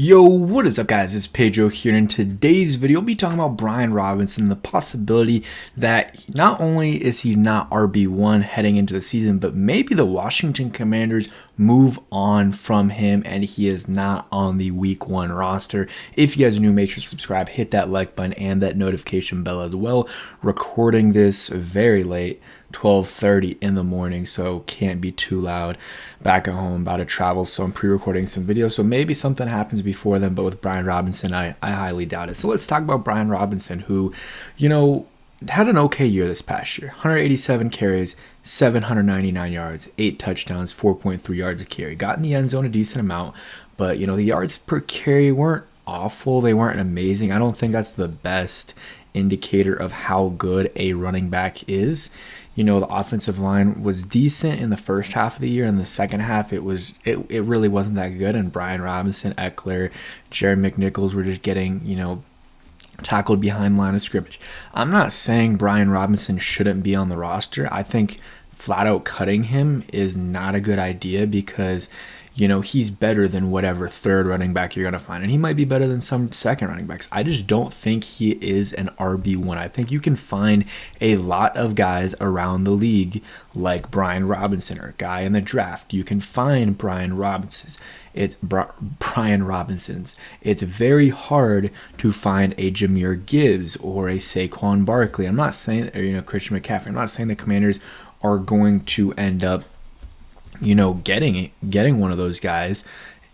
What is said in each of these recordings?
Yo, what is up guys, it's Pedro here. In today's video, we'll be talking about Brian Robinson, the possibility that not only is he not RB1 heading into the season, but maybe the Washington Commanders move on from him and he is not on the week 1 roster. If you guys are new, make sure to subscribe, hit that like button and that notification bell as well. Recording this very late, 12:30 in the morning, so can't be too loud. Back at home, about to travel, so I'm pre-recording some videos, so maybe something happens before then. But with Brian Robinson, I highly doubt it. So let's talk about Brian Robinson, who, had an okay year this past year. 187 carries, 799 yards, 8 touchdowns, 4.3 yards a carry. Got in the end zone a decent amount, but the yards per carry weren't awful. They weren't amazing. I don't think that's the best indicator of how good a running back is. The offensive line was decent in the first half of the year. In the second half, it really wasn't that good. And Brian Robinson, Eckler, Jared McNichols were just getting, tackled behind line of scrimmage. I'm not saying Brian Robinson shouldn't be on the roster. I think flat out cutting him is not a good idea because he's better than whatever third running back you're going to find. And he might be better than some second running backs. I just don't think he is an RB1. I think you can find a lot of guys around the league like Brian Robinson, or a guy in the draft. You can find Brian Robinsons. Brian Robinsons. It's very hard to find a Jahmyr Gibbs or a Saquon Barkley. I'm not saying, or Christian McCaffrey. I'm not saying the Commanders are going to end up getting one of those guys.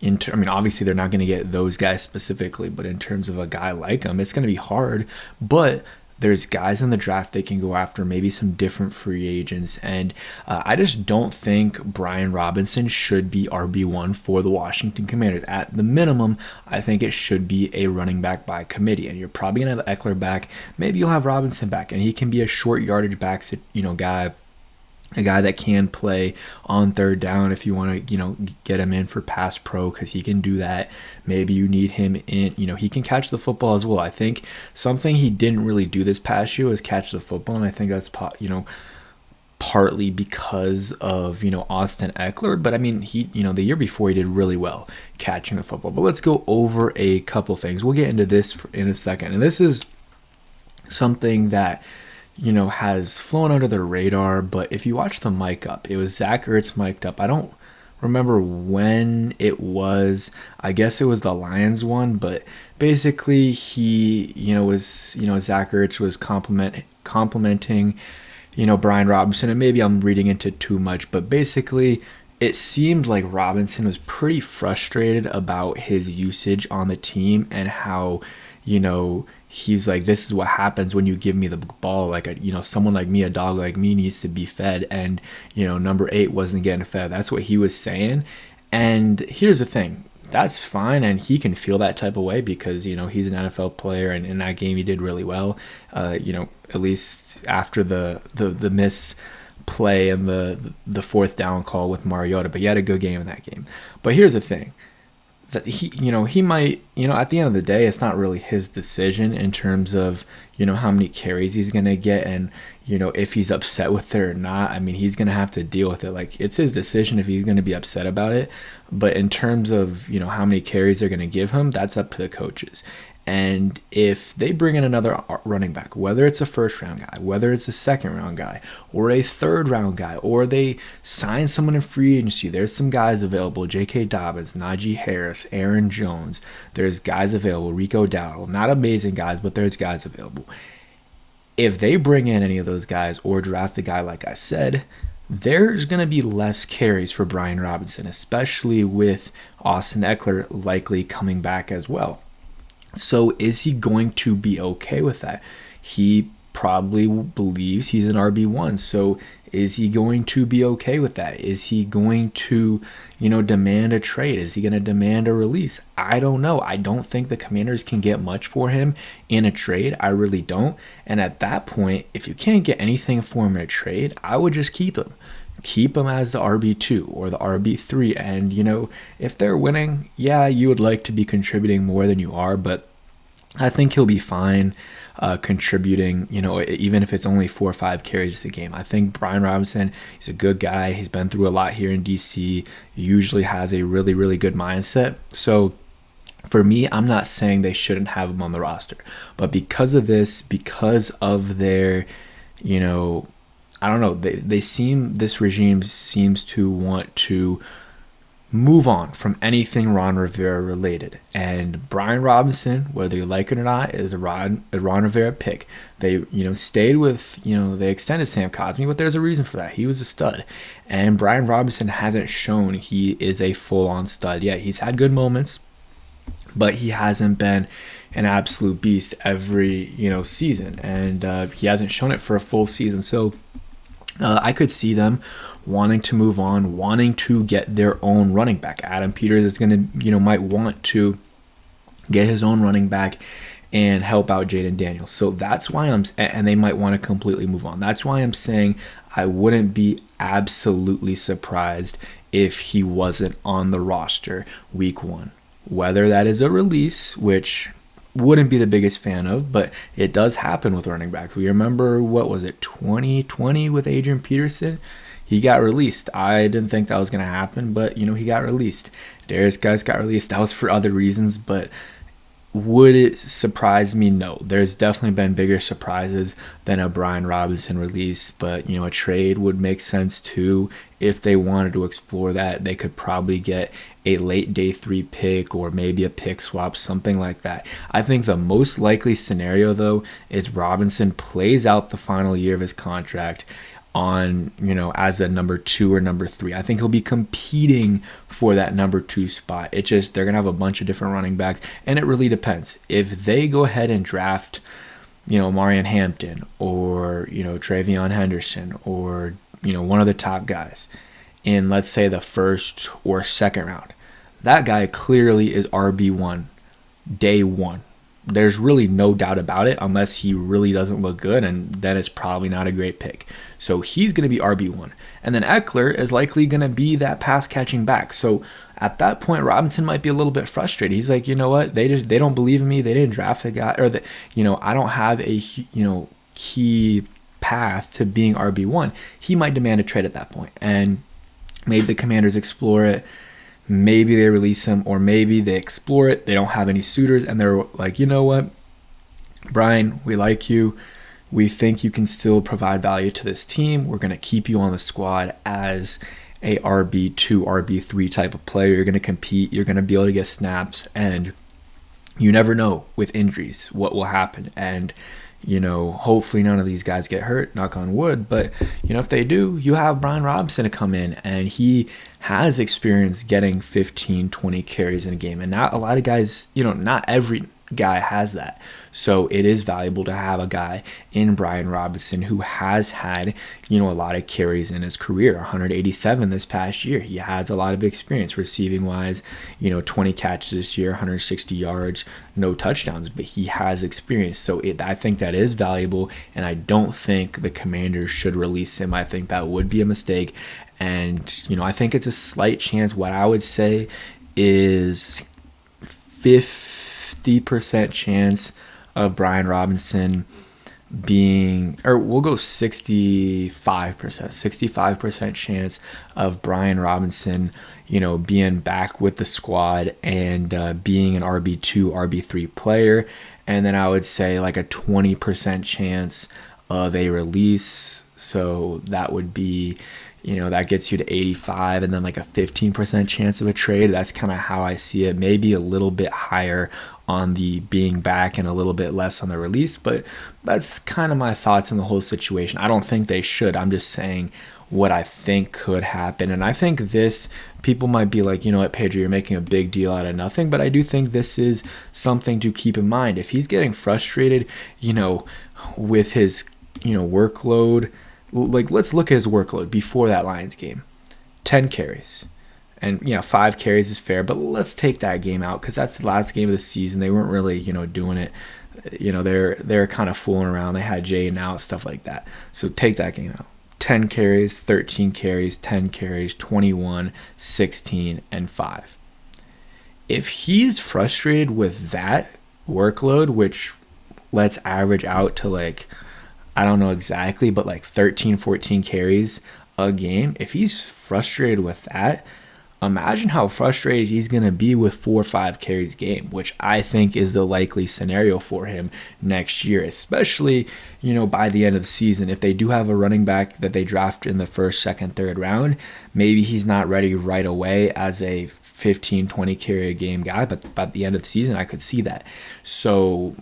Obviously they're not going to get those guys specifically, but in terms of a guy like him, it's going to be hard. But there's guys in the draft they can go after, maybe some different free agents, and I just don't think Brian Robinson should be RB1 for the Washington Commanders. At the minimum, I think it should be a running back by committee, and you're probably going to have Eckler back. Maybe you'll have Robinson back, and he can be a short yardage back, guy. A guy that can play on third down if you want to, get him in for pass pro, because he can do that. Maybe you need him in, he can catch the football as well. I think something he didn't really do this past year was catch the football, and I think that's, partly because of, Austin Eckler. But he, the year before he did really well catching the football. But let's go over a couple things. We'll get into this in a second. And this is something that has flown under the radar, but if you watch the mic up, it was Zach Ertz mic'd up. I don't remember when it was. I guess it was the Lions one, but basically he, Zach Ertz was complimenting, Brian Robinson, and maybe I'm reading into too much, but basically it seemed like Robinson was pretty frustrated about his usage on the team and how, he's like, this is what happens when you give me the ball. Like, someone like me, a dog like me, needs to be fed. And, number 8 wasn't getting fed. That's what he was saying. And here's the thing. That's fine. And he can feel that type of way because, he's an NFL player. And in that game, he did really well, at least after the miss play and the fourth down call with Mariota. But he had a good game in that game. But here's the thing. That he might, at the end of the day, it's not really his decision in terms of, how many carries he's going to get and, if he's upset with it or not. He's going to have to deal with it. Like, it's his decision if he's going to be upset about it. But in terms of, how many carries they're going to give him, that's up to the coaches. And if they bring in another running back, whether it's a first round guy, whether it's a second round guy, or a third round guy, or they sign someone in free agency, there's some guys available: J.K. Dobbins, Najee Harris, Aaron Jones. There's guys available, Rico Dowdle. Not amazing guys, but there's guys available. If they bring in any of those guys or draft a guy like I said, there's going to be less carries for Brian Robinson, especially with Austin Eckler likely coming back as well. So is he going to be okay with that? He probably believes he's an RB1. So is he going to be okay with that? Is he going to, demand a trade? Is he going to demand a release? I don't know. I don't think the Commanders can get much for him in a trade. I really don't. And at that point, if you can't get anything for him in a trade, I would just keep him. Keep him as the RB2 or the RB3. And, if they're winning, yeah, you would like to be contributing more than you are, but I think he'll be fine contributing, even if it's only 4 or 5 carries a game. I think Brian Robinson, he's a good guy. He's been through a lot here in DC, usually has a really, really good mindset. So For me, I'm not saying they shouldn't have him on the roster, but because of this, because of their, you know, I don't know, this regime seems to want to move on from anything Ron Rivera related. And Brian Robinson, whether you like it or not, is a Ron Rivera pick. They, stayed with, they extended Sam Cosmi, but there's a reason for that. He was a stud. And Brian Robinson hasn't shown he is a full-on stud yet. He's had good moments, but he hasn't been an absolute beast every, season. And he hasn't shown it for a full season. So I could see them wanting to move on, wanting to get their own running back. Adam Peters is going to, might want to get his own running back and help out Jaden Daniels. So that's why and they might want to completely move on. That's why I'm saying I wouldn't be absolutely surprised if he wasn't on the roster week 1. Whether that is a release, which wouldn't be the biggest fan of, but it does happen with running backs. We remember, 2020 with Adrian Peterson? He got released. I didn't think that was going to happen, but, he got released. Darius Guice got released. That was for other reasons, but would it surprise me? No. There's definitely been bigger surprises than a Brian Robinson release, but, a trade would make sense too. If they wanted to explore that, they could probably get a late day 3 pick or maybe a pick swap, something like that. I think the most likely scenario, though, is Robinson plays out the final year of his contract on, as a number 2 or number 3. I think he'll be competing for that number 2 spot. They're going to have a bunch of different running backs, and it really depends. If they go ahead and draft, Marion Hampton or, Travion Henderson or, one of the top guys in, let's say, the first or second round, that guy clearly is RB1 day 1. There's really no doubt about it unless he really doesn't look good, and then it's probably not a great pick. So he's going to be RB1. And then Eckler is likely going to be that pass-catching back. So at that point, Robinson might be a little bit frustrated. He's like, you know what? They don't believe in me. They didn't draft a guy, or I don't have a, key path to being RB1. He might demand a trade at that point. And maybe the Commanders explore it. Maybe they release him, or maybe they explore it. They don't have any suitors, and they're like, you know what, Brian, we like you. We think you can still provide value to this team. We're going to keep you on the squad as a RB2, RB3 type of player. You're going to compete. You're going to be able to get snaps, and you never know with injuries what will happen. And hopefully none of these guys get hurt, knock on wood. But, if they do, you have Brian Robinson to come in, and he has experience getting 15, 20 carries in a game. And not a lot of guys, not every guy has that. So it is valuable to have a guy in Brian Robinson who has had, a lot of carries in his career, 187 this past year. He has a lot of experience receiving wise, 20 catches this year, 160 yards, no touchdowns, but he has experience. So I think that is valuable, and I don't think the Commanders should release him. I think that would be a mistake. And, I think it's a slight chance. What I would say is 50% chance of Brian Robinson being, or we'll go 65% chance of Brian Robinson, being back with the squad and being an RB2, RB3 player. And then I would say like a 20% chance of a release. So that would be, that gets you to 85, and then like a 15% chance of a trade. That's kind of how I see it. Maybe a little bit higher on the being back and a little bit less on the release, but that's kind of my thoughts on the whole situation. I don't think they should. I'm just saying what I think could happen. And I think people might be like, you know what, Pedro, you're making a big deal out of nothing, but I do think this is something to keep in mind. If he's getting frustrated, with his, workload, like let's look at his workload before that Lions game. 10 carries. And, 5 carries is fair, but let's take that game out because that's the last game of the season. They weren't really, doing it. They're kind of fooling around. They had Jaden out, stuff like that. So take that game out. 10 carries, 13 carries, 10 carries, 21, 16, and 5. If he's frustrated with that workload, which let's average out to like, I don't know exactly, but like 13, 14 carries a game. If he's frustrated with that, imagine how frustrated he's going to be with 4 or 5 carries a game, which I think is the likely scenario for him next year, especially, by the end of the season. If they do have a running back that they draft in the first, second, third round, maybe he's not ready right away as a 15, 20 carry a game guy, but by the end of the season, I could see that. So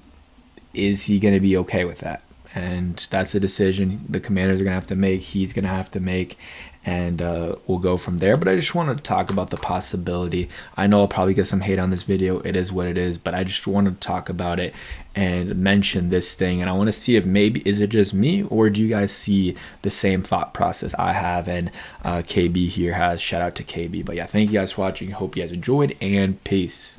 is he going to be okay with that? And that's a decision the Commanders are going to have to make. He's going to have to make, and we'll go from there. But I just wanted to talk about the possibility. I know I'll probably get some hate on this video. It is what it is, but I just wanted to talk about it and mention this thing. And I want to see if maybe, is it just me, or do you guys see the same thought process I have and KB here has? Shout out to KB. But yeah, thank you guys for watching. Hope you guys enjoyed, and peace.